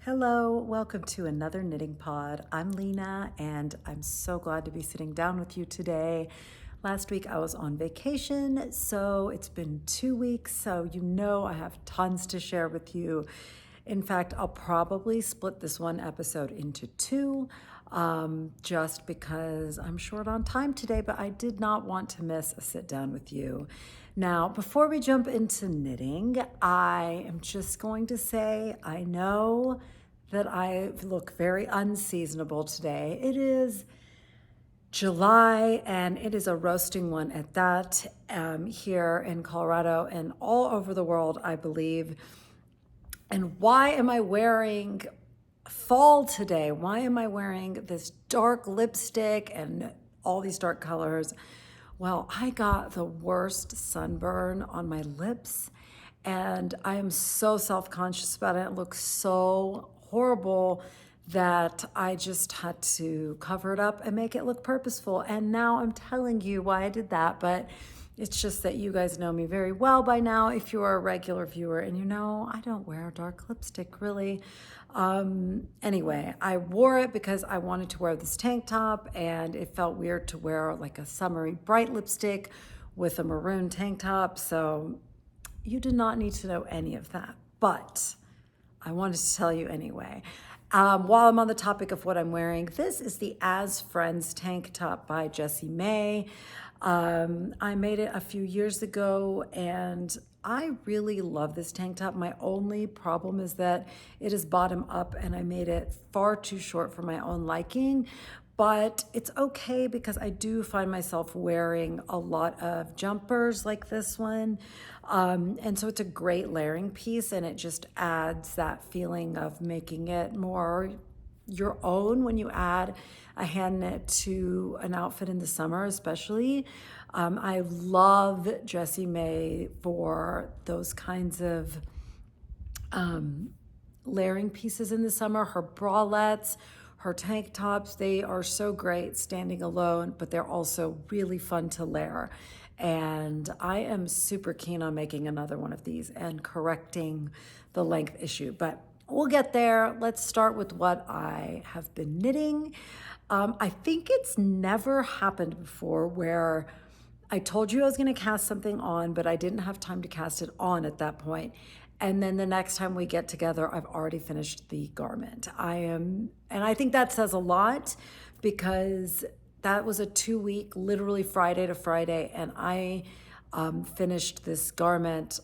Hello, welcome to another knitting pod. I'm Lena and I'm so glad to be sitting down with you today. Last week I was on vacation, so it's been 2 weeks, so you know I have tons to share with you. In fact, I'll probably split this one episode into two, just because I'm short on time today, but I did not want to miss a sit down with you. Now, before we jump into knitting, I am just going to say I know that I look very unseasonable today. It is July and it is a roasting one at that, here in Colorado and all over the world, I believe. And why am I wearing fall today? Why am I wearing this dark lipstick and all these dark colors? Well, I got the worst sunburn on my lips and I am so self-conscious about it. It looks so horrible that I just had to cover it up and make it look purposeful. And now I'm telling you why I did that, but it's just that you guys know me very well by now if you are a regular viewer, and you know I don't wear dark lipstick really. Anyway, I wore it because I wanted to wear this tank top and it felt weird to wear like a summery bright lipstick with a maroon tank top. So you did not need to know any of that, but I wanted to tell you anyway. While I'm on the topic of what I'm wearing, this is the As Friends tank top by Jessie. I made it a few years ago and I really love this tank top. My only problem is that it is bottom up and I made it far too short for my own liking, but it's okay because I do find myself wearing a lot of jumpers like this one. And so it's a great layering piece and it just adds that feeling of making it more your own when you add a hand knit to an outfit in the summer, especially. I love Jessie for those kinds of layering pieces in the summer. Her bralettes, her tank tops, they are so great standing alone, but they're also really fun to layer. And I am super keen on making another one of these and correcting the length issue, but we'll get there. Let's start with what I have been knitting. I think it's never happened before where I told you I was going to cast something on, but I didn't have time to cast it on at that point. And then the next time we get together, I've already finished the garment. And I think that says a lot because that was a 2-week, literally Friday to Friday. And I finished this garment,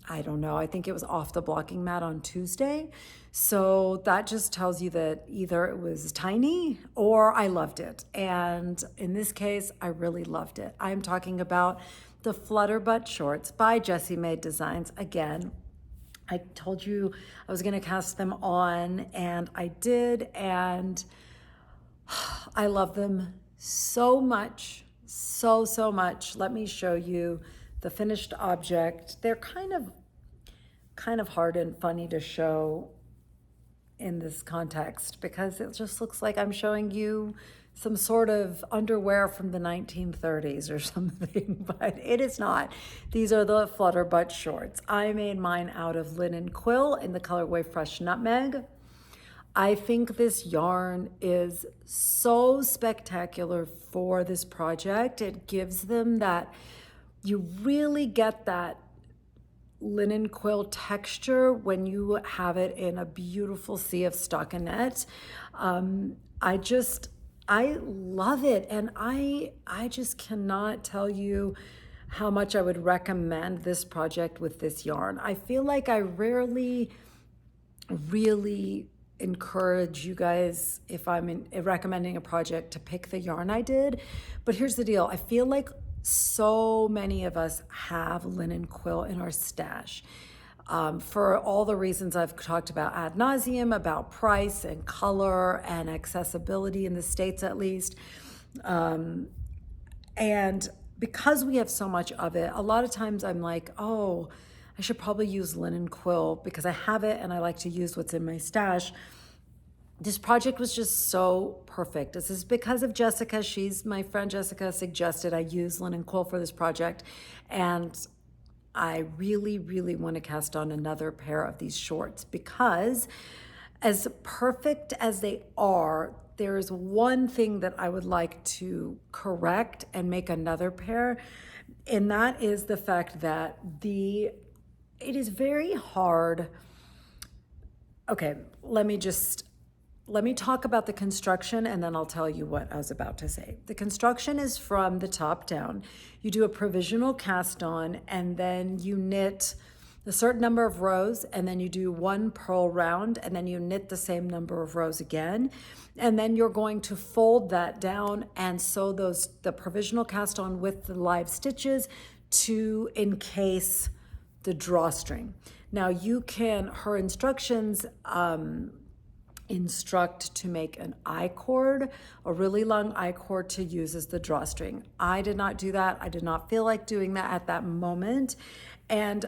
I don't know, I think it was off the blocking mat on Tuesday. So that just tells you that either it was tiny or I loved it. And in this case, I really loved it. I'm talking about the Flutter butt shorts by Jessie Designs. Again, I told you I was gonna cast them on and I did, and I love them so much, so much. Let me show you the finished object. They're kind of hard and funny to show in this context because it just looks like I'm showing you some sort of underwear from the 1930s or something, but it is not. These are the Flutter butt shorts. I made mine out of Linen Quill in the colorway Fresh Nutmeg. I think this yarn is so spectacular for this project. It gives them that, you really get that linen quill texture when you have it in a beautiful sea of stockinette. I love it, and I just cannot tell you how much I would recommend this project with this yarn. I feel like I rarely really encourage you guys, if I'm recommending a project, to pick the yarn I did. But here's the deal. I feel like so many of us have linen quill in our stash for all the reasons I've talked about ad nauseum, about price and color and accessibility in the States at least. And because we have so much of it, a lot of times I'm like, oh, I should probably use linen quill because I have it and I like to use what's in my stash. This project was just so perfect. This is because of Jessica. My friend Jessica suggested I use Linen Quill for this project. And I really want to cast on another pair of these shorts because As perfect as they are, there is one thing that I would like to correct and make another pair, and that is the fact that it is very hard. Okay, let me talk about the construction and then I'll tell you what I was about to say. The construction is from the top down. You do a provisional cast on and then you knit a certain number of rows and then you do one purl round and then you knit the same number of rows again. And then you're going to fold that down and sew the provisional cast on with the live stitches to encase the drawstring. Now her instructions instruct to make an I-cord, a really long I-cord to use as the drawstring. I did not do that. I did not feel like doing that at that moment. And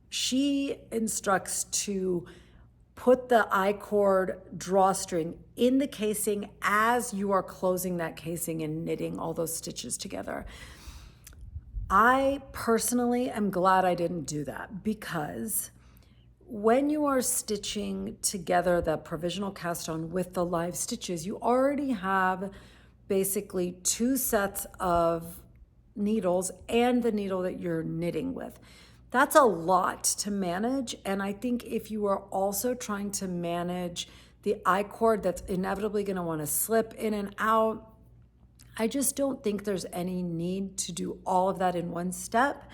she instructs to put the I-cord drawstring in the casing as you are closing that casing and knitting all those stitches together. I personally am glad I didn't do that, because when you are stitching together the provisional cast on with the live stitches, you already have basically 2 sets of needles and the needle that you're knitting with. That's a lot to manage, and I think if you are also trying to manage the I-cord that's inevitably going to want to slip in and out, I just don't think there's any need to do all of that in one step.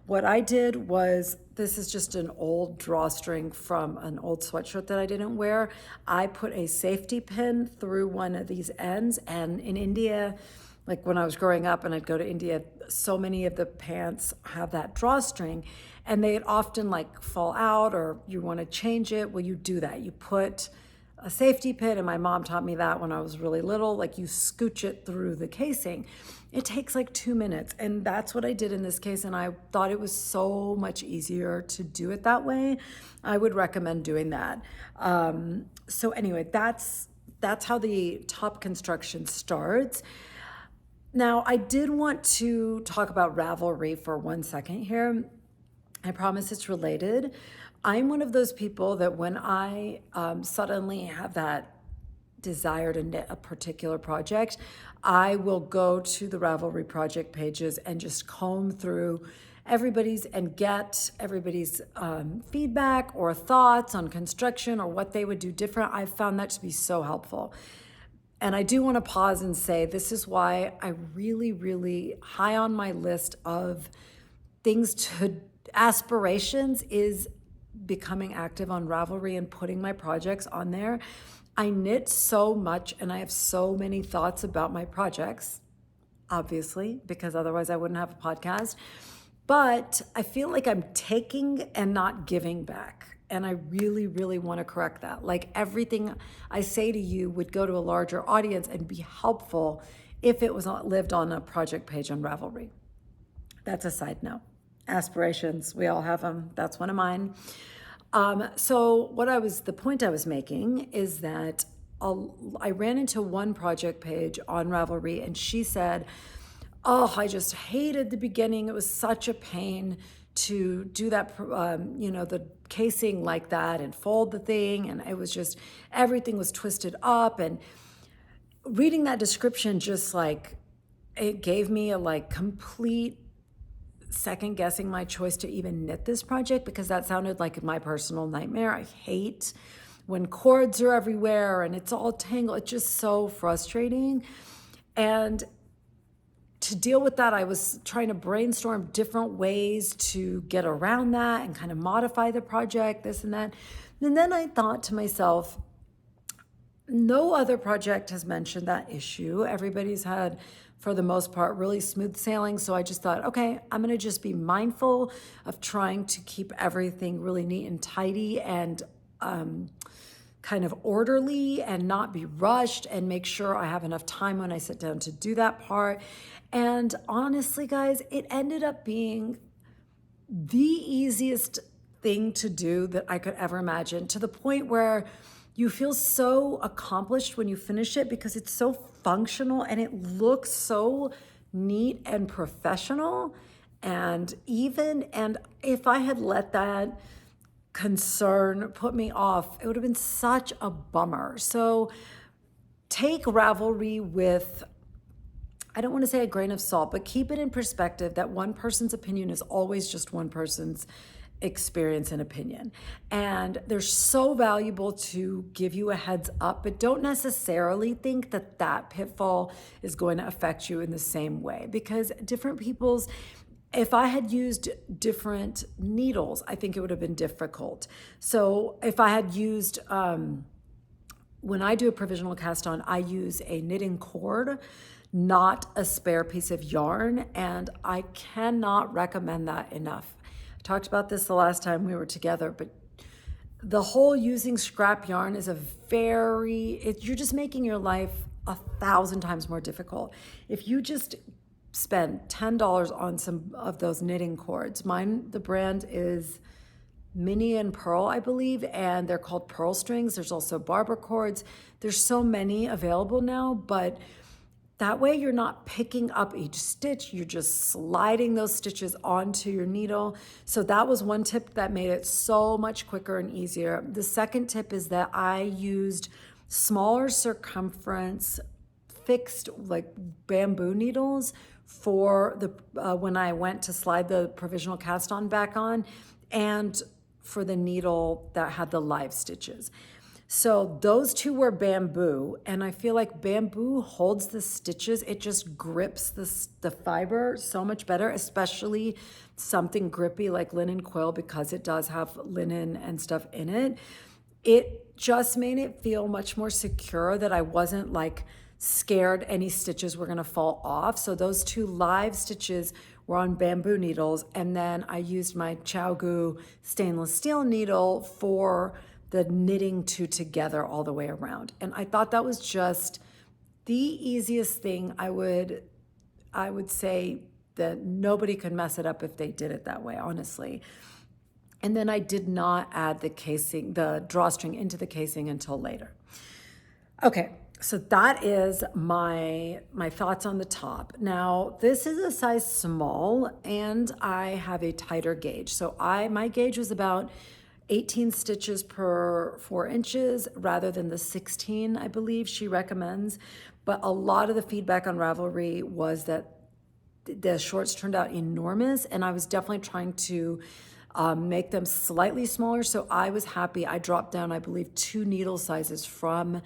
What I did was, this is just an old drawstring from an old sweatshirt that I didn't wear. I put a safety pin through one of these ends, and in India, like when I was growing up and I'd go to India, so many of the pants have that drawstring and they'd often like fall out or you want to change it. Well, you do that. You put a safety pin, and my mom taught me that when I was really little, like you scooch it through the casing. It takes like 2 minutes, and that's what I did in this case, and I thought it was so much easier to do it that way. I would recommend doing that. So anyway, that's how the top construction starts. Now, I did want to talk about Ravelry for 1 second here. I promise it's related. I'm one of those people that when I suddenly have that desire to knit a particular project, I will go to the Ravelry project pages and just comb through everybody's and get everybody's feedback or thoughts on construction or what they would do different. I've found that to be so helpful. And I do want to pause and say, this is why I really, really high on my list of aspirations is becoming active on Ravelry and putting my projects on there. I knit so much and I have so many thoughts about my projects, obviously, because otherwise I wouldn't have a podcast. But I feel like I'm taking and not giving back. And I really, really want to correct that. Like everything I say to you would go to a larger audience and be helpful if it was lived on a project page on Ravelry. That's a side note. Aspirations, we all have them. That's one of mine. So the point I was making is that I ran into one project page on Ravelry and she said, oh, I just hated the beginning. It was such a pain to do that, the casing like that and fold the thing. And it was just, everything was twisted up. And reading that description, just like, it gave me a complete second guessing my choice to even knit this project, because that sounded like my personal nightmare. I hate when cords are everywhere and it's all tangled. It's just so frustrating. And to deal with that, I was trying to brainstorm different ways to get around that and kind of modify the project, this and that. And then I thought to myself, no other project has mentioned that issue. Everybody's had, for the most part, really smooth sailing. So I just thought, okay, I'm going to just be mindful of trying to keep everything really neat and tidy and kind of orderly and not be rushed, and make sure I have enough time when I sit down to do that part. And honestly, guys, it ended up being the easiest thing to do that I could ever imagine, to the point where you feel so accomplished when you finish it because it's so functional and it looks so neat and professional. And if I had let that concern, put me off. It would have been such a bummer. So take Ravelry with, I don't want to say a grain of salt, but keep it in perspective that one person's opinion is always just one person's experience and opinion. And they're so valuable to give you a heads up, but don't necessarily think that that pitfall is going to affect you in the same way, because different people's, if I had used different needles, I think it would have been difficult. So if I had used, when I do a provisional cast on, I use a knitting cord, not a spare piece of yarn, and I cannot recommend that enough. I talked about this the last time we were together, but the whole using scrap yarn is you're just making your life 1,000 times more difficult. If you just spend $10 on some of those knitting cords, the brand is Mini and Pearl, I believe, and they're called pearl strings. There's also barber cords. There's so many available now, but that way you're not picking up each stitch, you're just sliding those stitches onto your needle. So that was one tip that made it so much quicker and easier. The second tip is that I used smaller circumference fixed like bamboo needles for the when I went to slide the provisional cast on back on, and for the needle that had the live stitches. So those two were bamboo, and I feel like bamboo holds the stitches. It just grips the fiber so much better, especially something grippy like Linen Quill, because it does have linen and stuff in it. It just made it feel much more secure, that I wasn't like scared any stitches were gonna fall off. So those two live stitches were on bamboo needles, and then I used my ChowGoo stainless steel needle for the knitting two together all the way around. And I thought that was just the easiest thing. I would say that nobody could mess it up if they did it that way, honestly. And then I did not add the drawstring into the casing until later. Okay, so that is my thoughts on the top. Now, this is a size small, and I have a tighter gauge. So my gauge was about 18 stitches per 4 inches rather than the 16, I believe she recommends. But a lot of the feedback on Ravelry was that the shorts turned out enormous, and I was definitely trying to make them slightly smaller. So I was happy. I dropped down, I believe, 2 needle sizes from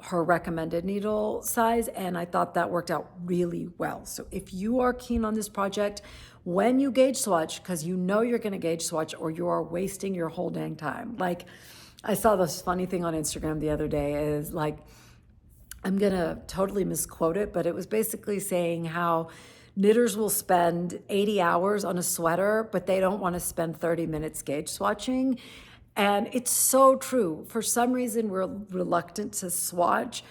her recommended needle size, and I thought that worked out really well. So if you are keen on this project, when you gauge swatch, because you know you're going to gauge swatch or you are wasting your whole dang time. Like, I saw this funny thing on Instagram the other day, is like, I'm going to totally misquote it, but it was basically saying how knitters will spend 80 hours on a sweater, but they don't want to spend 30 minutes gauge swatching. And it's so true. For some reason, we're reluctant to swatch,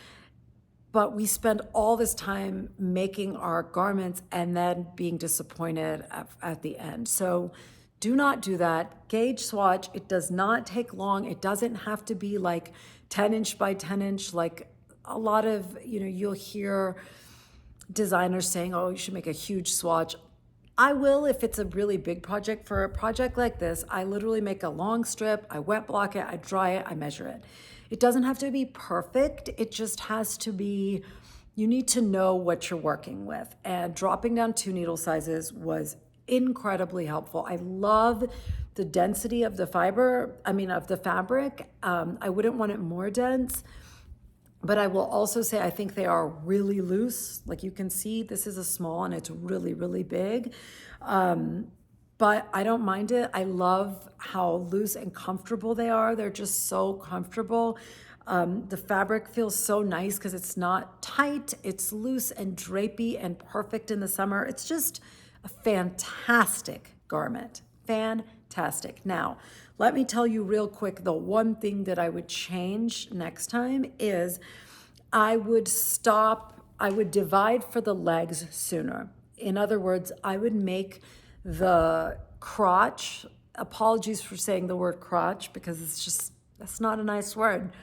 but we spend all this time making our garments and then being disappointed at the end. So do not do that. Gauge swatch. It does not take long. It doesn't have to be like 10 inch by 10 inch. Like a lot of, you'll hear designers saying, oh, you should make a huge swatch. I will if it's a really big project. For a project like this, I literally make a long strip, I wet block it, I dry it, I measure it. It doesn't have to be perfect. It just has to be, you need to know what you're working with. And dropping down 2 needle sizes was incredibly helpful. I love the density of the fabric. I wouldn't want it more dense. But I will also say, I think they are really loose. Like you can see, this is a small and it's really, really big. But I don't mind it. I love how loose and comfortable they are. They're just so comfortable. The fabric feels so nice because it's not tight. It's loose and drapey and perfect in the summer. It's just a fantastic garment. Fantastic. Now, let me tell you real quick, the one thing that I would change next time is I would divide for the legs sooner. In other words, I would make the crotch, apologies for saying the word crotch because that's not a nice word.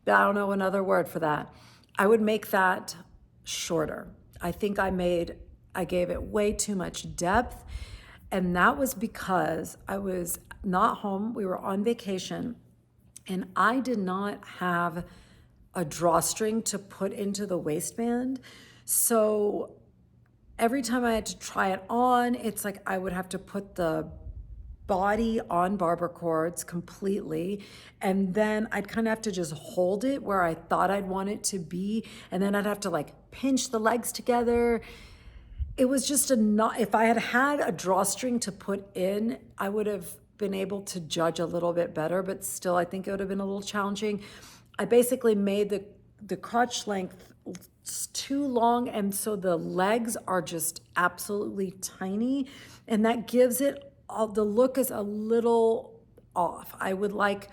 I don't know another word for that. I would make that shorter. I think I gave it way too much depth. And that was because I was not home. We were on vacation and I did not have a drawstring to put into the waistband. So every time I had to try it on, it's like I would have to put the body on barber cords completely, and then I'd kind of have to just hold it where I thought I'd want it to be, and then I'd have to like pinch the legs together. It was just if I had had a drawstring to put in, I would have been able to judge a little bit better, but still I think it would have been a little challenging. I basically made the crotch length too long, and so the legs are just absolutely tiny, and that gives it the look is a little off. I would like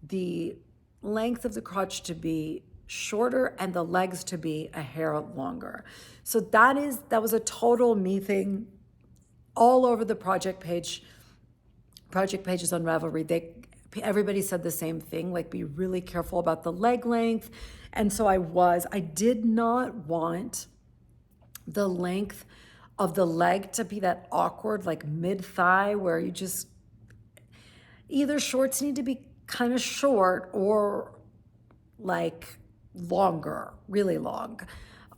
the length of the crotch to be shorter and the legs to be a hair longer. So that was a total me thing. All over the project pages on Ravelry, everybody said the same thing, like be really careful about the leg length. And so I did not want the length of the leg to be that awkward, like mid-thigh, where you just, either shorts need to be kind of short or like longer, really long.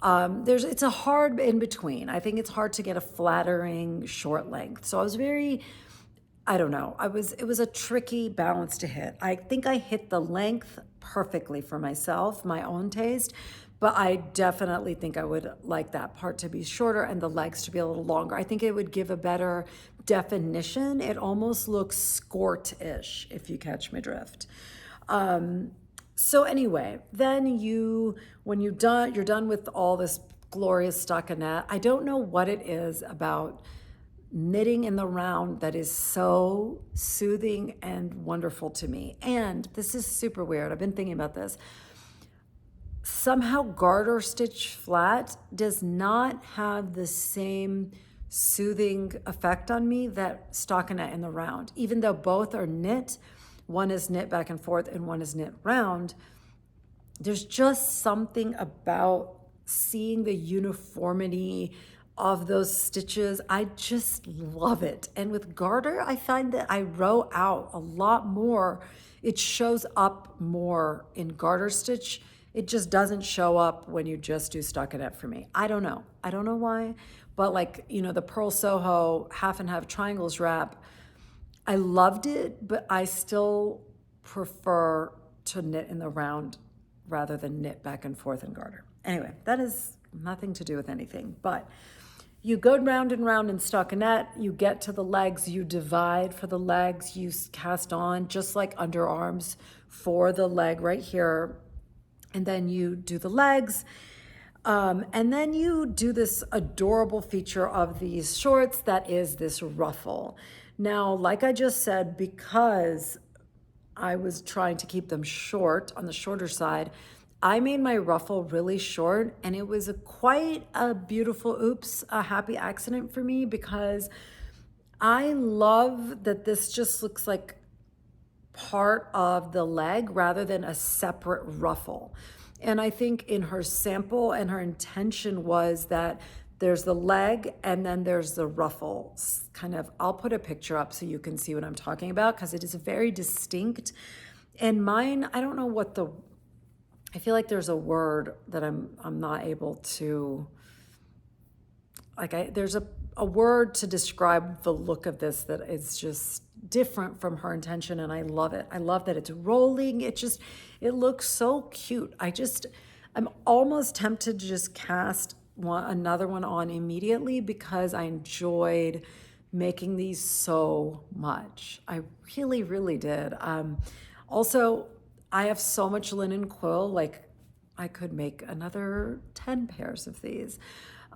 It's a hard in between. I think it's hard to get a flattering short length. So I was I don't know. It was a tricky balance to hit. I think I hit the length perfectly for myself, my own taste, but I definitely think I would like that part to be shorter and the legs to be a little longer. I think it would give a better definition. It almost looks skort-ish, if you catch my drift. So anyway, then when you're done with all this glorious stockinette. I don't know what it is about knitting in the round that is so soothing and wonderful to me. And this is super weird. I've been thinking about this. Somehow garter stitch flat does not have the same soothing effect on me that stockinette in the round. Even though both are knit, one is knit back and forth and one is knit round, there's just something about seeing the uniformity of those stitches. I just love it. And with garter, I find that I row out a lot more. It shows up more in garter stitch. It just doesn't show up when you just do stockinette for me. I don't know why, but like, the Pearl Soho half and half triangles wrap, I loved it, but I still prefer to knit in the round rather than knit back and forth in garter. Anyway, that is nothing to do with anything, but you go round and round in stockinette, you get to the legs, you divide for the legs, you cast on just like underarms for the leg right here, and then you do the legs, and then you do this adorable feature of these shorts that is this ruffle. Now, like I just said, because I was trying to keep them short on the shorter side, I made my ruffle really short, and it was quite a beautiful, a happy accident for me, because I love that this just looks like part of the leg rather than a separate ruffle. And I think in her sample and her intention was that there's the leg and then there's the ruffle. I'll put a picture up so you can see what I'm talking about, because it is very distinct. And mine, I don't know I feel like there's a word that I'm not able to, there's a word to describe the look of this that is just different from her intention, and I love it. I love that it's rolling. It looks so cute. I'm almost tempted to just cast another one on immediately, because I enjoyed making these so much. I really, really did. Also, I have so much linen quill, like I could make another 10 pairs of these.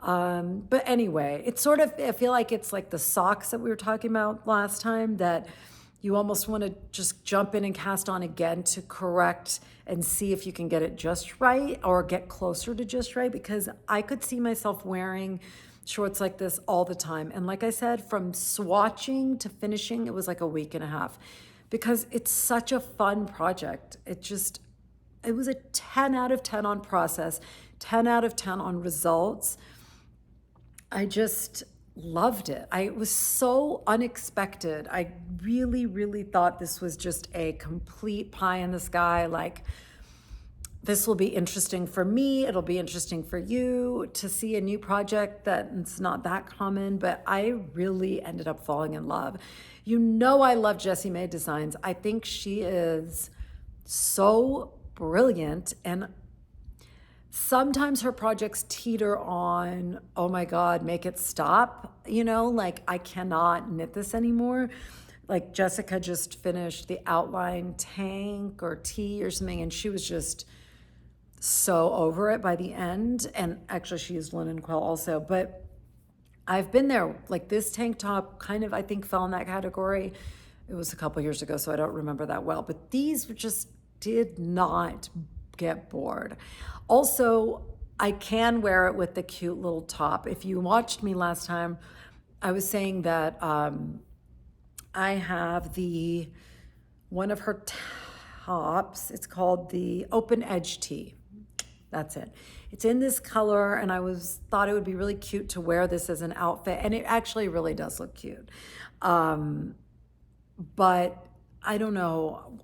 But anyway, I feel like it's like the socks that we were talking about last time, that you almost want to just jump in and cast on again to correct and see if you can get it just right or get closer to just right, because I could see myself wearing shorts like this all the time. And like I said, from swatching to finishing, it was like a week and a half, because it's such a fun project. It was a 10 out of 10 on process, 10 out of 10 on results. I just loved it. It was so unexpected. I really, really thought this was just a complete pie in the sky. Like, this will be interesting for me. It'll be interesting for you to see a new project that's not that common, but I really ended up falling in love. You know, I love Jessie Maed designs. I think she is so brilliant, and sometimes her projects teeter on, oh my God, make it stop. You know, like, I cannot knit this anymore. Like, Jessica just finished the outline tank or tee or something, and she was just so over it by the end. And actually, she used Linen Quill also. But I've been there. Like, this tank top kind of, I think, fell in that category. It was a couple years ago, so I don't remember that well. But these just did not get bored. Also, I can wear it with the cute little top. If you watched me last time, I was saying that I have one of her tops. It's called the Open Edge Tee. That's it. It's in this color, and thought it would be really cute to wear this as an outfit, and it actually really does look cute. But I don't know.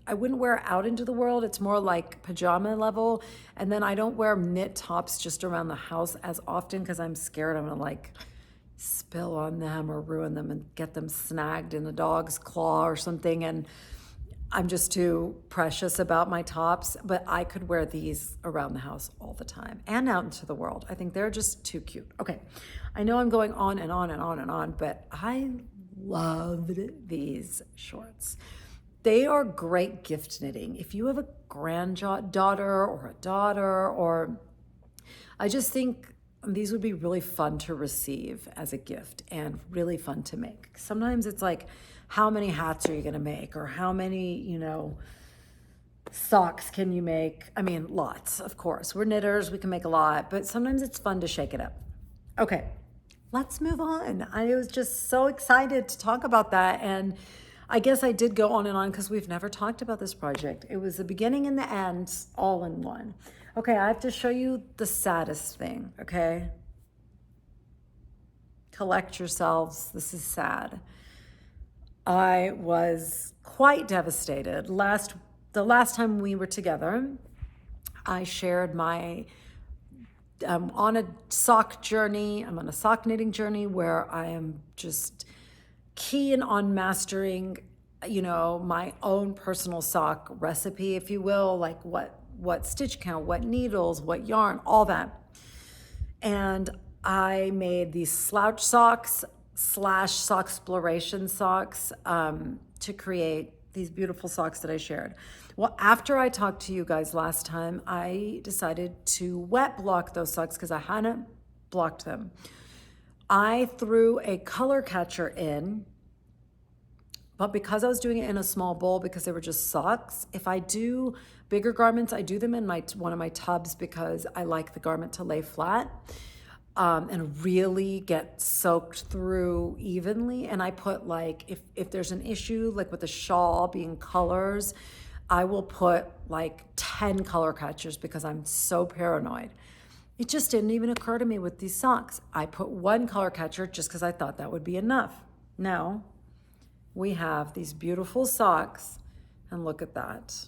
I wouldn't wear it out into the world. It's more like pajama level. And then I don't wear knit tops just around the house as often because I'm scared I'm gonna like spill on them or ruin them and get them snagged in a dog's claw or something. And I'm just too precious about my tops, but I could wear these around the house all the time and out into the world. I think they're just too cute. Okay, I know I'm going on and on and on and on, but I loved these shorts. They are great gift knitting. If you have a granddaughter or a daughter, or I just think these would be really fun to receive as a gift and really fun to make. Sometimes it's like, how many hats are you gonna make? Or how many, socks can you make? I mean, lots, of course. We're knitters, we can make a lot, but sometimes it's fun to shake it up. Okay, let's move on. I was just so excited to talk about that. And I guess I did go on and on because we've never talked about this project. It was the beginning and the end all in one. Okay, I have to show you the saddest thing, okay? Collect yourselves, this is sad. I was quite devastated. The last time we were together, I shared I'm on a sock journey. I'm on a sock knitting journey where I am just keen on mastering, my own personal sock recipe, if you will, like what stitch count, what needles, what yarn, all that. And I made these slouch socks / Soxploration socks to create these beautiful socks that I shared. Well, after I talked to you guys last time, I decided to wet block those socks because I hadn't blocked them. I threw a color catcher in, but because I was doing it in a small bowl because they were just socks, if I do bigger garments, I do them in one of my tubs because I like the garment to lay flat and really get soaked through evenly. And I put if there's an issue, like with the shawl being colors, I will put like 10 color catchers because I'm so paranoid. It just didn't even occur to me with these socks. I put one color catcher just because I thought that would be enough. Now we have these beautiful socks, and look at that.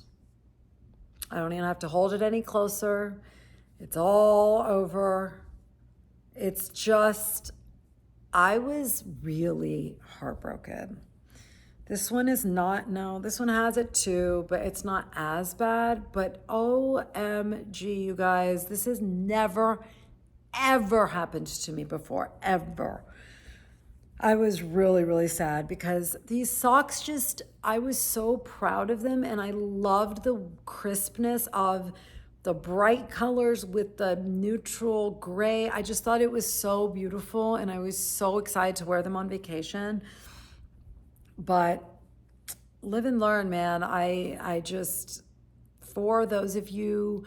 I don't even have to hold it any closer. It's all over. It's just, I was really heartbroken. This one is not, no, this one has it too, but it's not as bad. But OMG, you guys, this has never, ever happened to me before, ever. I was really, really sad because these socks I was so proud of them, and I loved the crispness of the bright colors with the neutral gray. I just thought it was so beautiful, and I was so excited to wear them on vacation. But live and learn, man. I just, for those of you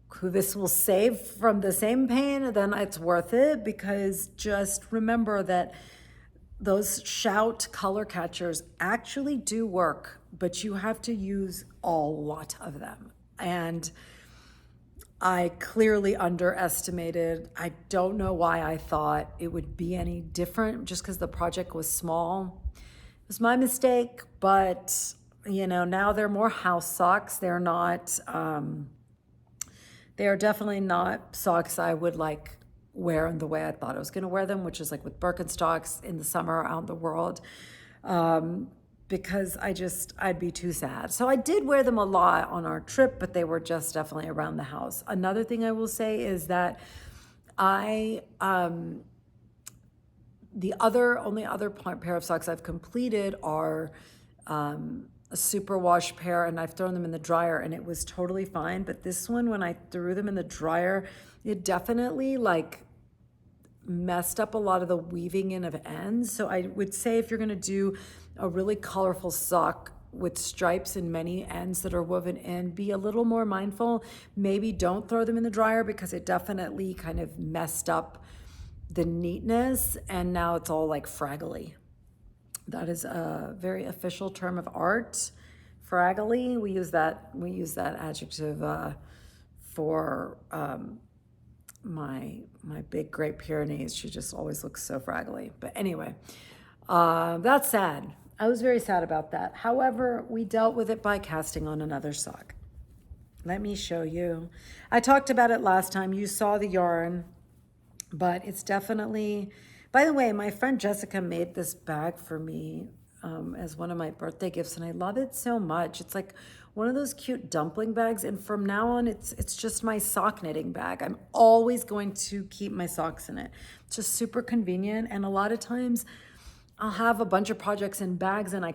who this will save from the same pain, then it's worth it, because just remember that those shout color catchers actually do work, but you have to use a lot of them. And I clearly underestimated. I don't know why I thought it would be any different just because the project was small. It was my mistake, but you know, now they're more house socks. They're not, they are definitely not socks I would like wear in the way I thought I was going to wear them, which is like with Birkenstocks in the summer out in the world. Because I'd be too sad. So I did wear them a lot on our trip, but they were just definitely around the house. Another thing I will say is that only other pair of socks I've completed are a superwash pair, and I've thrown them in the dryer and it was totally fine. But this one, when I threw them in the dryer, it definitely like messed up a lot of the weaving in of ends. So I would say if you're going to do a really colorful sock with stripes and many ends that are woven in, be a little more mindful. Maybe don't throw them in the dryer because it definitely kind of messed up the neatness and now it's all like fraggly. That is a very official term of art, fraggly. We use that adjective for my big Great Pyrenees. She just always looks so fraggly. But anyway, that's sad. I was very sad about that. However, we dealt with it by casting on another sock. Let me show you. I talked about it last time. You saw the yarn, but it's definitely, by the way, my friend Jessica made this bag for me as one of my birthday gifts, and I love it so much. It's like one of those cute dumpling bags, and from now on, it's just my sock knitting bag. I'm always going to keep my socks in it. It's just super convenient, and a lot of times I'll have a bunch of projects in bags and I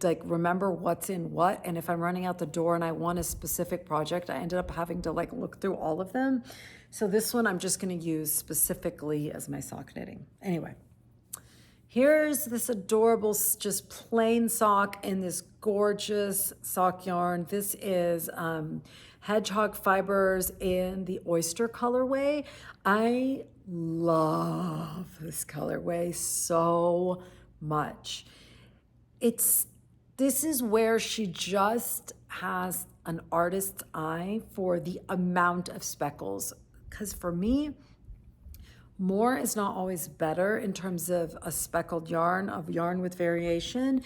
like remember what's in what. And if I'm running out the door and I want a specific project, I ended up having to like look through all of them. So this one I'm just going to use specifically as my sock knitting. Anyway, here's this adorable, just plain sock in this gorgeous sock yarn. This is Hedgehog Fibers in the Oyster colorway. I love this colorway so much. This is where she just has an artist's eye for the amount of speckles. Because for me, more is not always better in terms of a speckled yarn, of yarn with variation.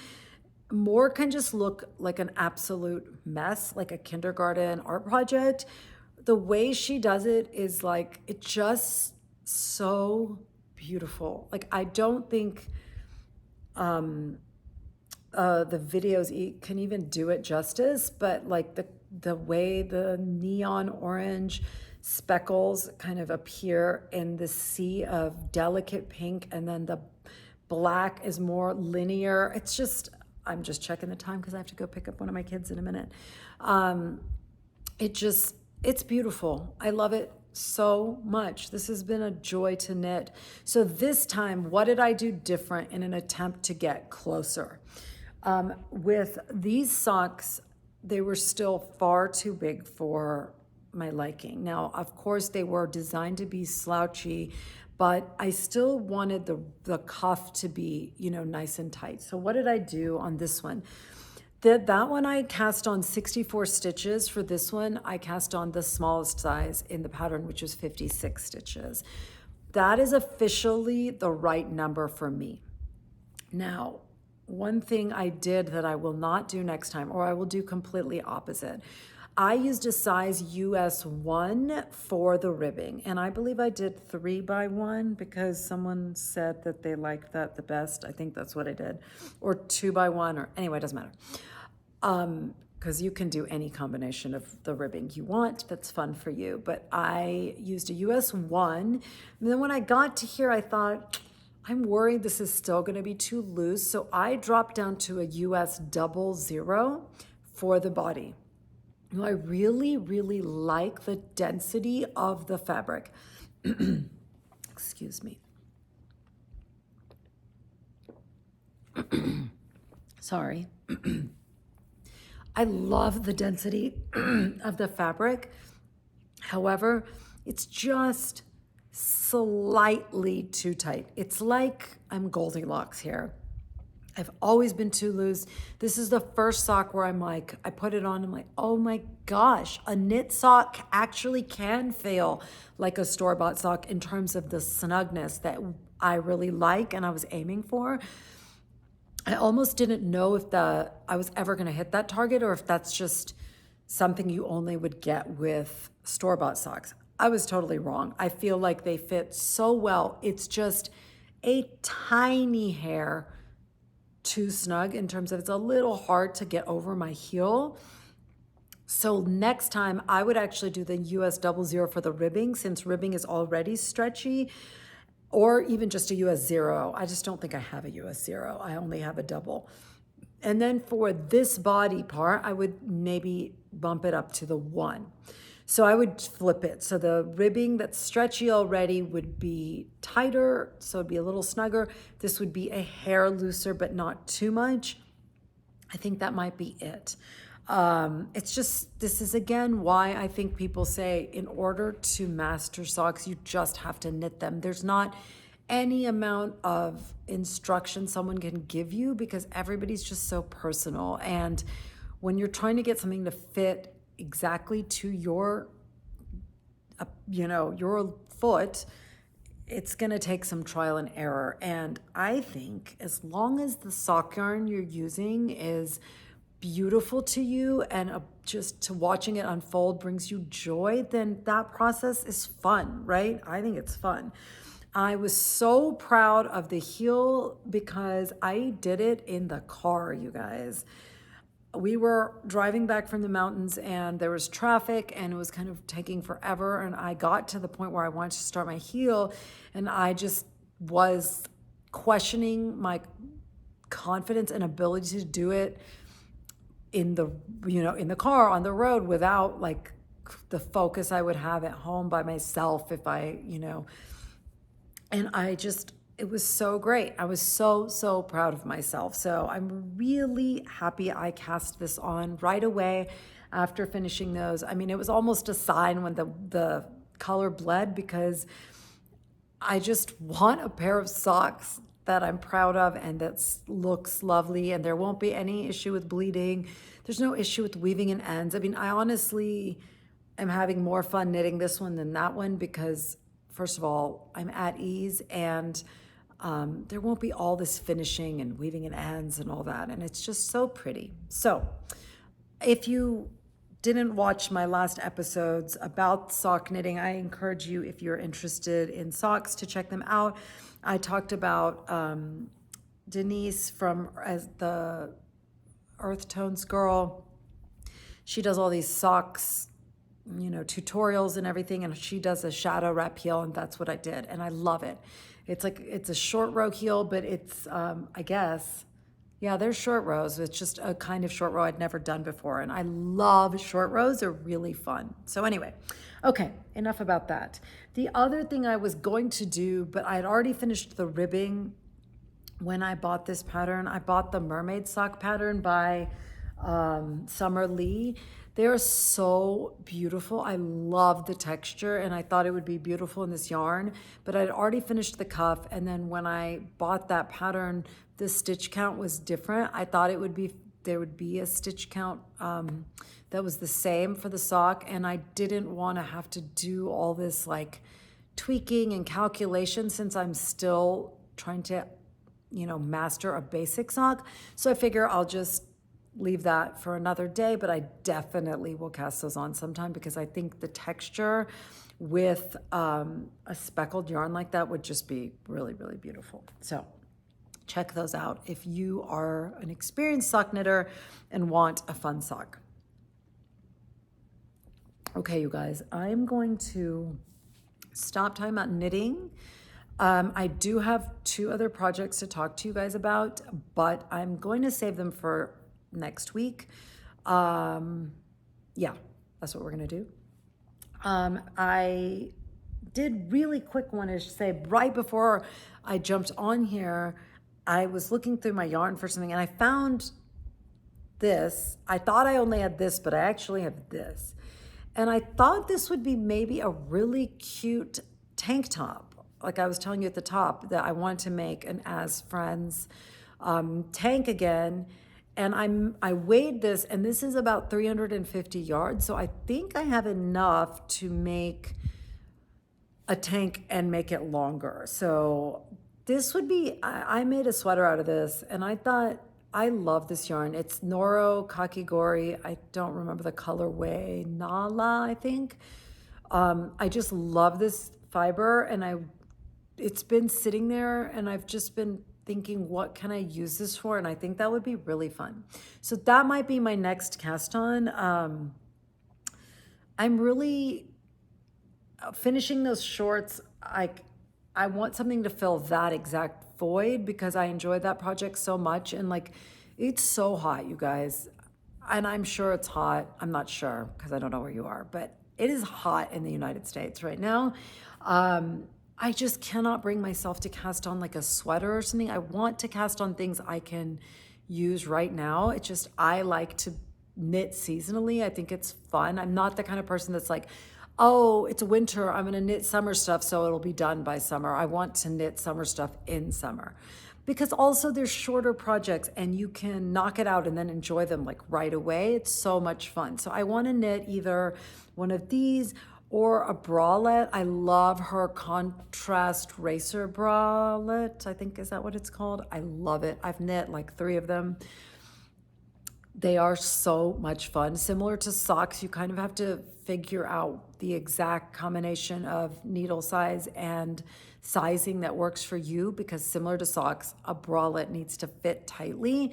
More can just look like an absolute mess, like a kindergarten art project. The way she does it is like, it just so beautiful. Like, I don't think the videos can even do it justice, but like the way the neon orange speckles kind of appear in the sea of delicate pink, and then the black is more linear. It's just, I'm just checking the time because I have to go pick up one of my kids in a minute. It's beautiful. I love it so much. This has been a joy to knit. So this time, what did I do different in an attempt to get closer? With these socks, they were still far too big for my liking. Now, of course, they were designed to be slouchy, but I still wanted the cuff to be, nice and tight. So what did I do on this one? That one I cast on 64 stitches. For this one, I cast on the smallest size in the pattern, which is 56 stitches. That is officially the right number for me. Now, one thing I did that I will not do next time, or I will do completely opposite. I used a size US 1 for the ribbing, and I believe I did 3x1 because someone said that they liked that the best. I think that's what I did, or 2x1, or anyway, it doesn't matter. Because you can do any combination of the ribbing you want that's fun for you. But I used a US 1, and then when I got to here, I thought, I'm worried this is still going to be too loose, so I dropped down to a US 00 for the body. I really, really like the density of the fabric. Excuse me. Sorry. I love the density of the fabric. However, it's just slightly too tight. It's like I'm Goldilocks here. I've always been too loose. This is the first sock where I'm like, I put it on, I'm like, oh my gosh, a knit sock actually can feel like a store-bought sock in terms of the snugness that I really like and I was aiming for. I almost didn't know if I was ever going to hit that target or if that's just something you only would get with store-bought socks. I was totally wrong. I feel like they fit so well. It's just a tiny hair too snug in terms of it's a little hard to get over my heel. So next time I would actually do the US 00 for the ribbing, since ribbing is already stretchy, or even just a US 0. I just don't think I have a US 0. I only have a double. And then for this body part, I would maybe bump it up to the 1. So I would flip it. So the ribbing that's stretchy already would be tighter, so it'd be a little snugger. This would be a hair looser, but not too much. I think that might be it. It's just, this is again why I think people say in order to master socks, you just have to knit them. There's not any amount of instruction someone can give you because everybody's just so personal. And when you're trying to get something to fit exactly to your, your foot, it's going to take some trial and error. And I think as long as the sock yarn you're using is beautiful to you and just to watching it unfold brings you joy, then that process is fun, right? I think it's fun. I was so proud of the heel because I did it in the car, you guys. We were driving back from the mountains and there was traffic and it was kind of taking forever. And I got to the point where I wanted to start my heel and I just was questioning my confidence and ability to do it in the car on the road without like the focus I would have at home by myself if and it was so great. I was so proud of myself. So I'm really happy I cast this on right away after finishing those. I mean, it was almost a sign when the color bled because I just want a pair of socks that I'm proud of and that looks lovely and there won't be any issue with bleeding. There's no issue with weaving in ends. I mean, I honestly am having more fun knitting this one than that one because first of all, I'm at ease and there won't be all this finishing and weaving in ends and all that. And it's just so pretty. So if you didn't watch my last episodes about sock knitting, I encourage you, if you're interested in socks, to check them out. I talked about Denise as the Earthtones girl. She does all these socks, tutorials and everything, and she does a shadow wrap heel, and that's what I did, and I love it. It's a short row heel, but it's, I guess, yeah, they're short rows. It's just a kind of short row I'd never done before, and I love short rows. They're really fun. So anyway, okay, enough about that. The other thing I was going to do, but I had already finished the ribbing when I bought this pattern. I bought the mermaid sock pattern by Summer Lee. They're so beautiful. I love the texture and I thought it would be beautiful in this yarn, but I'd already finished the cuff. And then when I bought that pattern, the stitch count was different. I thought there would be a stitch count that was the same for the sock. And I didn't want to have to do all this like tweaking and calculation since I'm still trying to, master a basic sock. So I figure I'll just leave that for another day, but I definitely will cast those on sometime because I think the texture with a speckled yarn like that would just be really, really beautiful. So check those out if you are an experienced sock knitter and want a fun sock. Okay, you guys, I'm going to stop talking about knitting. I do have 2 other projects to talk to you guys about, but I'm going to save them for next week. Yeah, that's what we're gonna do. I did really quick want to say right before I jumped on here, I was looking through my yarn for something and I found this. I thought I only had this, but I actually have this. And I thought this would be maybe a really cute tank top. Like I was telling you at the top that I wanted to make an As Friends tank again. And I weighed this, and this is about 350 yards. So I think I have enough to make a tank and make it longer. So this would be, I made a sweater out of this, and I thought, I love this yarn. It's Noro Kakigori. I don't remember the colorway, Nala, I think. I just love this fiber, and it's been sitting there, and I've just been thinking, what can I use this for? And I think that would be really fun. So that might be my next cast on. I'm really finishing those shorts. I want something to fill that exact void because I enjoyed that project so much. And like, it's so hot, you guys. And I'm sure it's hot. I'm not sure because I don't know where you are, but it is hot in the United States right now. I just cannot bring myself to cast on like a sweater or something. I want to cast on things I can use right now. It's just, I like to knit seasonally. I think it's fun. I'm not the kind of person that's like, oh, it's winter, I'm gonna knit summer stuff so it'll be done by summer. I want to knit summer stuff in summer. Because also there's shorter projects and you can knock it out and then enjoy them like right away. It's so much fun. So I wanna knit either one of these or a bralette. I love her contrast racer bralette, I think, is that what it's called? I love it. I've knit like 3 of them. They are so much fun. Similar to socks, you kind of have to figure out the exact combination of needle size and sizing that works for you, because similar to socks, a bralette needs to fit tightly.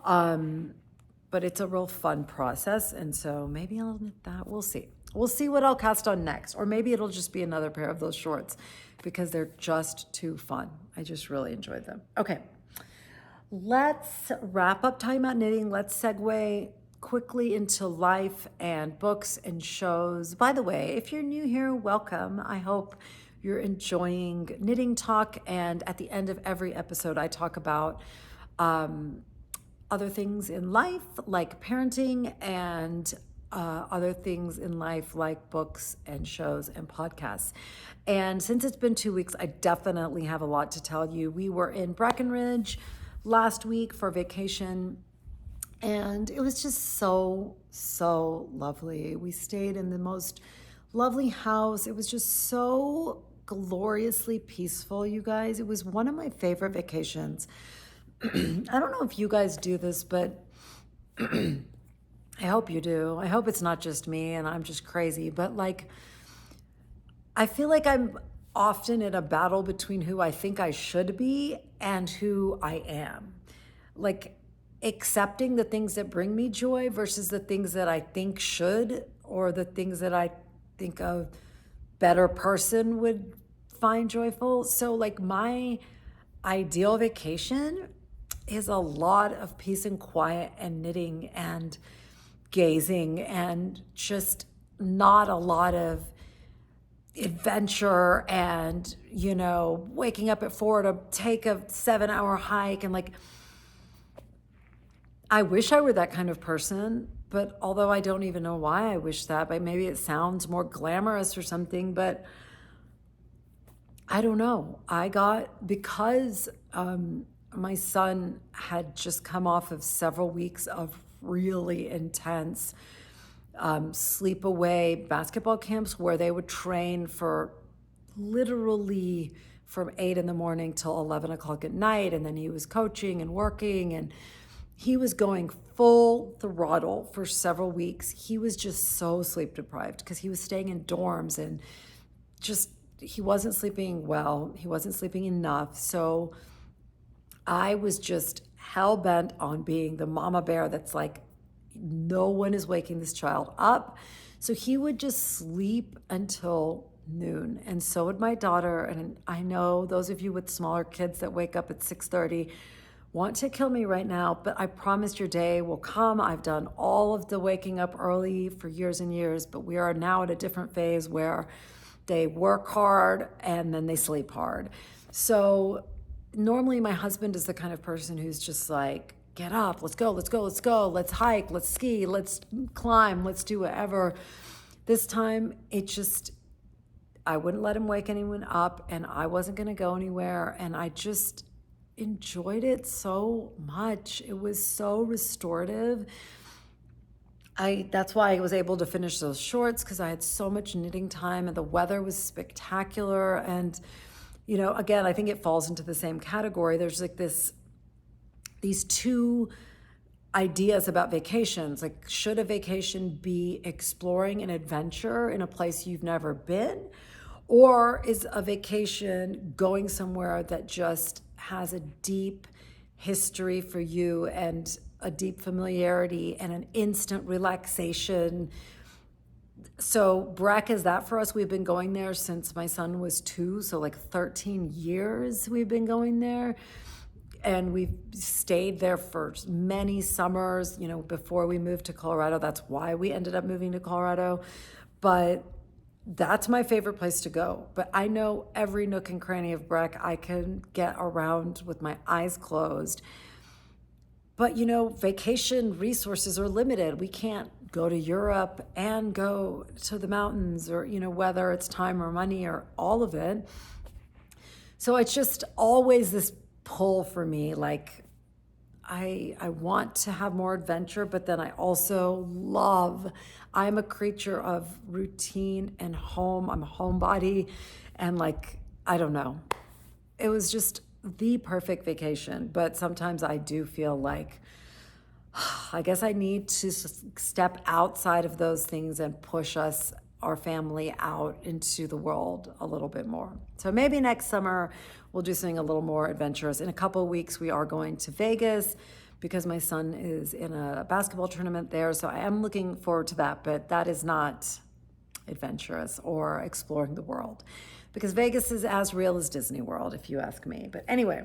But it's a real fun process, and so maybe I'll knit that. We'll see. We'll see what I'll cast on next, or maybe it'll just be another pair of those shorts because they're just too fun. I just really enjoyed them. Okay. Let's wrap up talking about knitting. Let's segue quickly into life and books and shows. By the way, if you're new here, welcome. I hope you're enjoying Knitting Talk. And at the end of every episode, I talk about other things in life, like parenting, and other things in life like books and shows and podcasts. And since it's been 2 weeks, I definitely have a lot to tell you. We were in Breckenridge last week for vacation, and it was just so lovely. We stayed in the most lovely house. It was just so gloriously peaceful, you guys. It was one of my favorite vacations. I don't know if you guys do this, but I hope you do. I hope it's not just me and I'm just crazy, but like, I feel like I'm often in a battle between who I think I should be and who I am. Like, accepting the things that bring me joy versus the things that I think should, or the things that I think a better person would find joyful. So like, my ideal vacation is a lot of peace and quiet and knitting and gazing and just not a lot of adventure and, you know, waking up at 4 to take a 7-hour hike. And like, I wish I were that kind of person, but although I don't even know why I wish that, but maybe it sounds more glamorous or something, but I don't know. Because my son had just come off of several weeks of really intense sleepaway basketball camps where they would train for literally from 8 in the morning till 11 o'clock at night. And then he was coaching and working, and he was going full throttle for several weeks. He was just so sleep deprived because he was staying in dorms and just, he wasn't sleeping well. He wasn't sleeping enough. So I was just hell bent on being the mama bear that's like, no one is waking this child up. So he would just sleep until noon. And so would my daughter. And I know those of you with smaller kids that wake up at 6:30 want to kill me right now, but I promise your day will come. I've done all of the waking up early for years and years, but we are now at a different phase where they work hard and then they sleep hard. So normally my husband is the kind of person who's just like, get up, let's go, let's hike, let's ski, let's climb, let's do whatever. This time, I wouldn't let him wake anyone up, and I wasn't gonna go anywhere, and I enjoyed it so much. It was so restorative. That's why I was able to finish those shorts, because I had so much knitting time and the weather was spectacular. And, again, I think it falls into the same category. There's like these two ideas about vacations. Like, should a vacation be exploring an adventure in a place you've never been? Or is a vacation going somewhere that just has a deep history for you and a deep familiarity and an instant relaxation? So Breck is that for us. We've been going there since my son was 2, so like 13 years we've been going there. And we've stayed there for many summers, before we moved to Colorado. That's why we ended up moving to Colorado. But that's my favorite place to go. But I know every nook and cranny of Breck I can get around with my eyes closed. But, vacation resources are limited. We can't go to Europe and go to the mountains, or, whether it's time or money or all of it. So it's just always this pull for me. Like, I want to have more adventure, but then I also I'm a creature of routine and home. I'm a homebody. And like, I don't know. It was just the perfect vacation. But sometimes I do feel like, I guess I need to step outside of those things and push our family out into the world a little bit more. So maybe next summer we'll do something a little more adventurous. In a couple of weeks, we are going to Vegas because my son is in a basketball tournament there. So I am looking forward to that, but that is not adventurous or exploring the world, because Vegas is as real as Disney World, if you ask me. But anyway,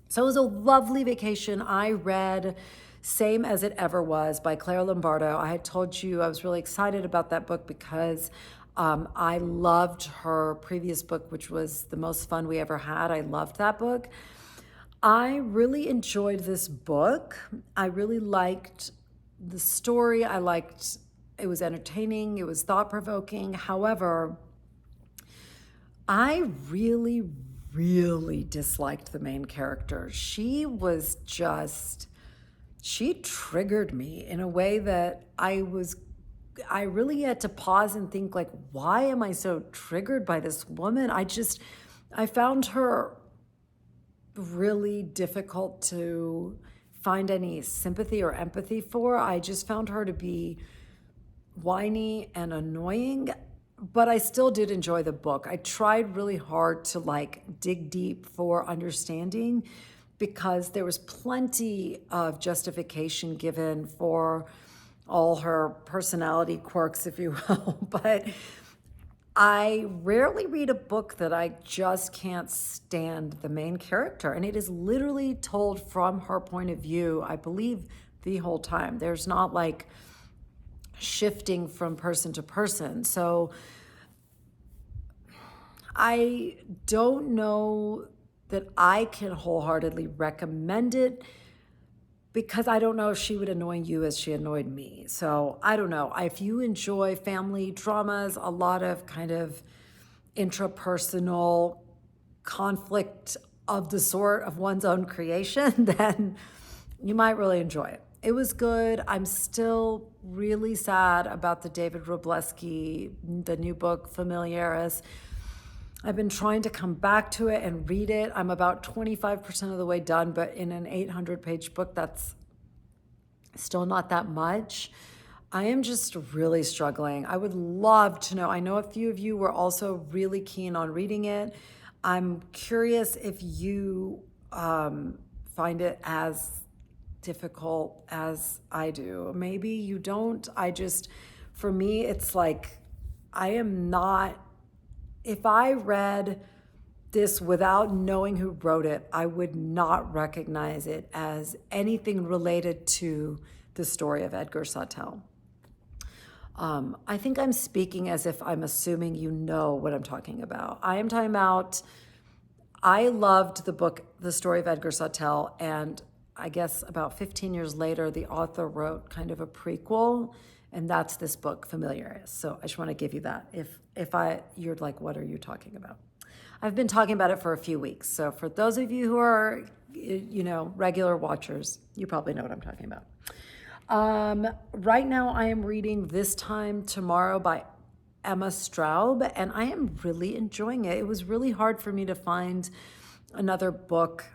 so it was a lovely vacation. I read Same as It Ever Was by Claire Lombardo. I had told you I was really excited about that book because I loved her previous book, which was The Most Fun We Ever Had. I loved that book. I really enjoyed this book. I really liked the story. It was entertaining. It was thought-provoking. However, I really, really disliked the main character. She triggered me in a way that I really had to pause and think, like, why am I so triggered by this woman? I found her really difficult to find any sympathy or empathy for. I just found her to be whiny and annoying, but I still did enjoy the book. I tried really hard to dig deep for understanding, because there was plenty of justification given for all her personality quirks, if you will. But I rarely read a book that I just can't stand the main character. And it is literally told from her point of view, I believe, the whole time. There's not like shifting from person to person. So I don't know that I can wholeheartedly recommend it, because I don't know if she would annoy you as she annoyed me. So I don't know. If you enjoy family dramas, a lot of kind of intrapersonal conflict of the sort of one's own creation, then you might really enjoy it. It was good. I'm still really sad about the David Robleski, the new book, Familiaris. I've been trying to come back to it and read it. I'm about 25% of the way done, but in an 800-page book, that's still not that much. I am just really struggling. I would love to know. I know a few of you were also really keen on reading it. I'm curious if you find it as difficult as I do. Maybe you don't. For me, it's like if I read this without knowing who wrote it, I would not recognize it as anything related to the story of Edgar Sawtelle. I think I'm speaking as if I'm assuming you know what I'm talking about. I loved the book, The Story of Edgar Sawtelle, and I guess about 15 years later, the author wrote kind of a prequel, and that's this book, Familiaris. So I just want to give you that. If you're like, what are you talking about? I've been talking about it for a few weeks. So for those of you who are, regular watchers, you probably know what I'm talking about. Right now I am reading This Time Tomorrow by Emma Straub, and I am really enjoying it. It was really hard for me to find another book.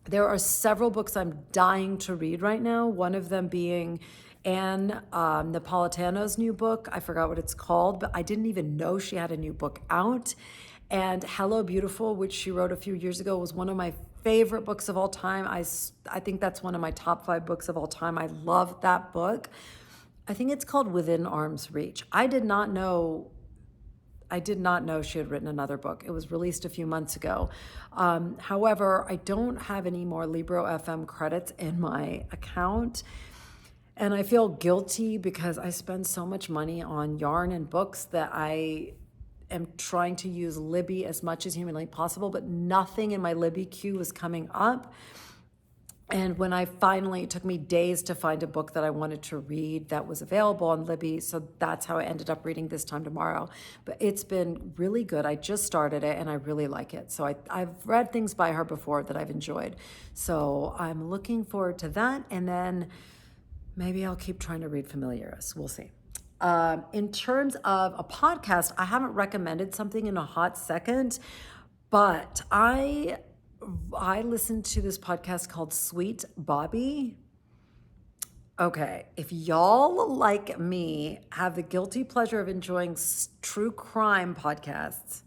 There are several books I'm dying to read right now, one of them being Anne Napolitano's new book. I forgot what it's called, but I didn't even know she had a new book out. And Hello Beautiful, which she wrote a few years ago, was one of my favorite books of all time. I think that's one of my top 5 books of all time. I love that book. I think it's called Within Arm's Reach. I did not know she had written another book. It was released a few months ago. However, I don't have any more Libro FM credits in my account. And I feel guilty because I spend so much money on yarn and books that I am trying to use Libby as much as humanly possible, but nothing in my Libby queue was coming up. And when it took me days to find a book that I wanted to read that was available on Libby. So that's how I ended up reading This Time Tomorrow. But it's been really good. I just started it and I really like it. So I've read things by her before that I've enjoyed. So I'm looking forward to that. And then maybe I'll keep trying to read Familiaris. We'll see. In terms of a podcast, I haven't recommended something in a hot second, but I listened to this podcast called Sweet Bobby. Okay, if y'all like me have the guilty pleasure of enjoying true crime podcasts,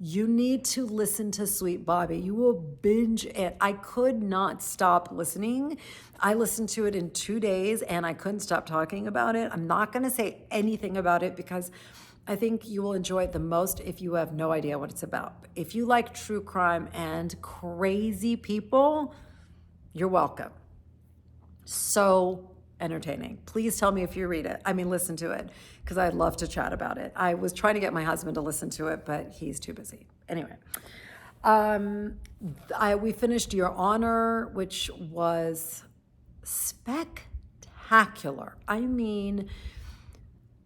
you need to listen to Sweet Bobby. You will binge it. I could not stop listening. I listened to it in 2 days and I couldn't stop talking about it. I'm not going to say anything about it because I think you will enjoy it the most if you have no idea what it's about. If you like true crime and crazy people, you're welcome. So entertaining. Please tell me if you listen to it, because I'd love to chat about it. I was trying to get my husband to listen to it, but he's too busy. Anyway, we finished Your Honor, which was spectacular.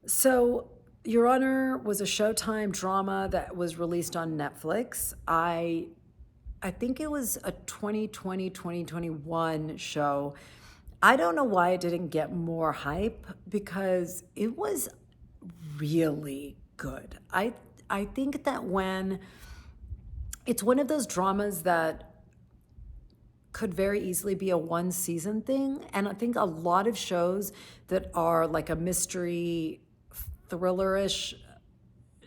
So Your Honor was a Showtime drama that was released on Netflix. I think it was a 2020, 2021 show. I don't know why it didn't get more hype because it was really good. I think that it's one of those dramas that could very easily be a 1-season thing. And I think a lot of shows that are like a mystery thriller-ish,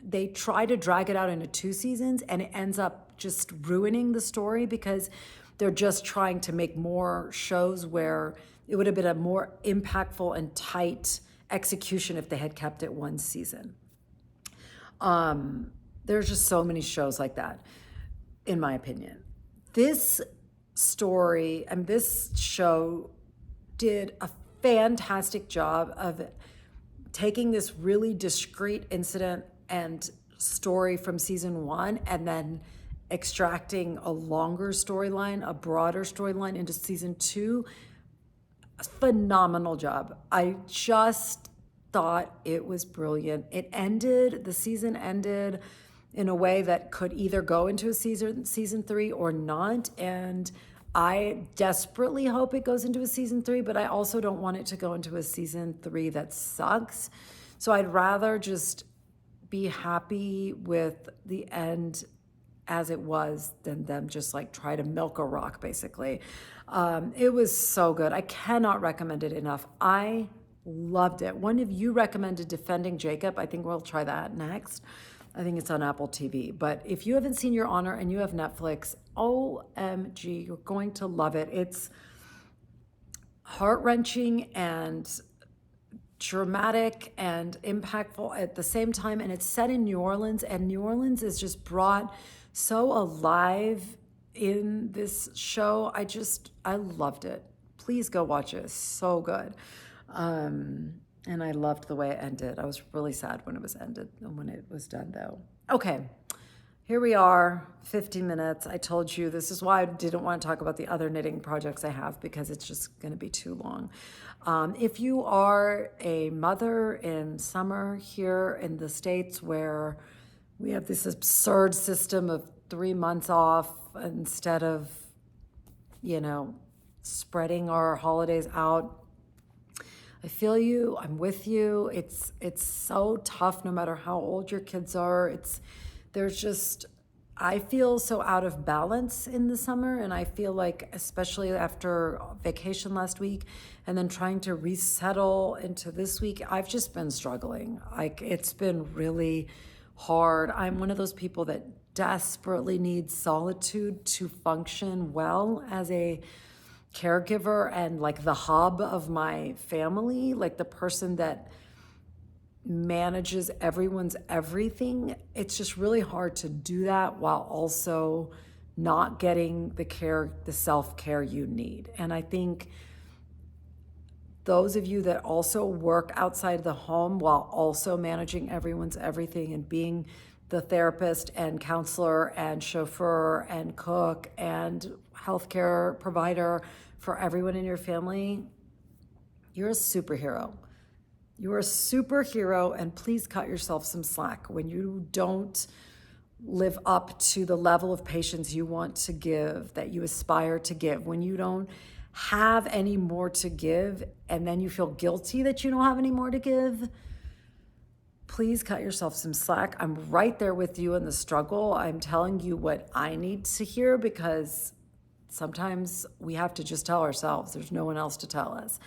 they try to drag it out into 2 seasons and it ends up just ruining the story because they're just trying to make more shows where it would have been a more impactful and tight execution if they had kept it 1 season. There's just so many shows like that, in my opinion. This story and this show did a fantastic job of taking this really discrete incident and story from season 1 and then extracting a longer storyline, a broader storyline into season 2. A phenomenal job. I just thought it was brilliant. The season ended in a way that could either go into a season 3 or not. And I desperately hope it goes into a season 3, but I also don't want it to go into a season 3 that sucks. So I'd rather just be happy with the end as it was than them just like try to milk a rock, basically. It was so good. I cannot recommend it enough. I loved it. One of you recommended Defending Jacob. I think we'll try that next. I think it's on Apple TV. But if you haven't seen Your Honor and you have Netflix, OMG, you're going to love it. It's heart-wrenching and dramatic and impactful at the same time. And it's set in New Orleans, and New Orleans is just brought so alive in this show. I loved it. Please go watch it. It's so good. And I loved the way it ended. I was really sad when it was done though. Okay, here we are, 50 minutes. I told you this is why I didn't want to talk about the other knitting projects I have because it's just going to be too long. If you are a mother in summer here in the States where We have this absurd system of 3 months off instead of, spreading our holidays out. I feel you. I'm with you. It's so tough no matter how old your kids are. I feel so out of balance in the summer, and I feel like, especially after vacation last week and then trying to resettle into this week, I've just been struggling. Like, it's been really hard. I'm one of those people that desperately needs solitude to function well as a caregiver and like the hub of my family, like the person that manages everyone's everything. It's just really hard to do that while also not getting the self-care you need. And I think those of you that also work outside the home while also managing everyone's everything and being the therapist and counselor and chauffeur and cook and healthcare provider for everyone in your family, you're a superhero. You're a superhero, and please cut yourself some slack when you don't live up to the level of patience you want to give, that you aspire to give. When you don't have any more to give and then you feel guilty that you don't have any more to give, please cut yourself some slack. I'm right there with you in the struggle. I'm telling you what I need to hear, because sometimes we have to just tell ourselves. There's no one else to tell us.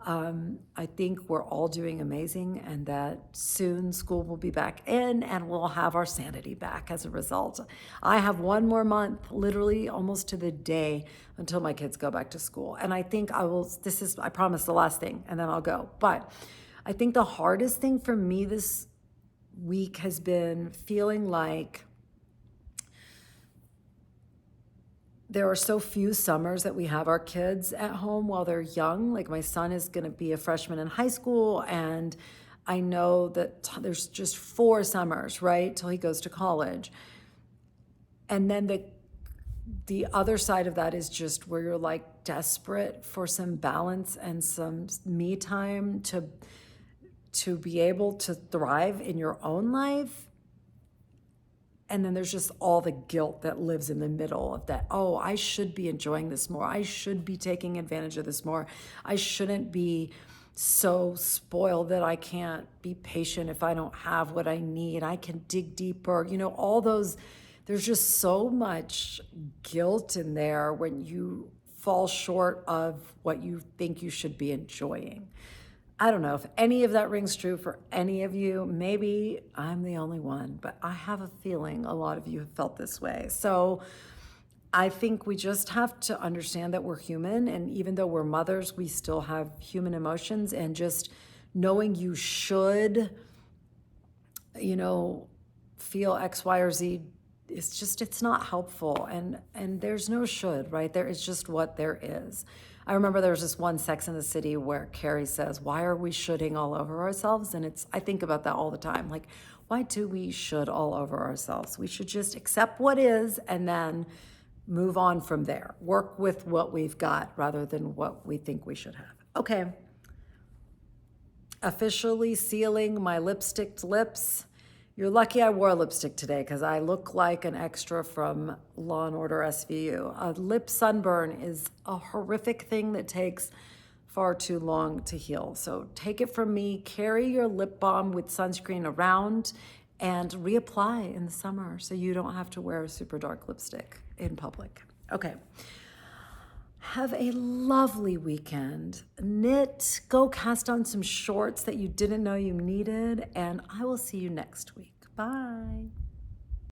I think we're all doing amazing, and that soon school will be back in and we'll have our sanity back as a result. I have 1 more month, literally almost to the day, until my kids go back to school. And I think I promise, the last thing, and then I'll go. But I think the hardest thing for me this week has been feeling like there are so few summers that we have our kids at home while they're young. Like, my son is going to be a freshman in high school, and I know that there's just 4 summers, right, till he goes to college. And then the other side of that is just where you're like desperate for some balance and some me time to be able to thrive in your own life. And then there's just all the guilt that lives in the middle of that. Oh, I should be enjoying this more. I should be taking advantage of this more. I shouldn't be so spoiled that I can't be patient if I don't have what I need. I can dig deeper. All those, there's just so much guilt in there when you fall short of what you think you should be enjoying. I don't know if any of that rings true for any of you. Maybe I'm the only one, but I have a feeling a lot of you have felt this way. So I think we just have to understand that we're human, and even though we're mothers, we still have human emotions, and just knowing you should, feel X, Y, or Z, it's not helpful. And there's no should, right? There is just what there is. I remember there was this one Sex and the City where Carrie says, why are we shoulding all over ourselves? And I think about that all the time. Like, why do we should all over ourselves? We should just accept what is and then move on from there. Work with what we've got rather than what we think we should have. Okay. Officially sealing my lipsticked lips. You're lucky I wore lipstick today, because I look like an extra from Law and Order SVU. A lip sunburn is a horrific thing that takes far too long to heal. So take it from me, carry your lip balm with sunscreen around and reapply in the summer so you don't have to wear a super dark lipstick in public. Okay. Have a lovely weekend. Knit, go cast on some shorts that you didn't know you needed, and I will see you next week. Bye.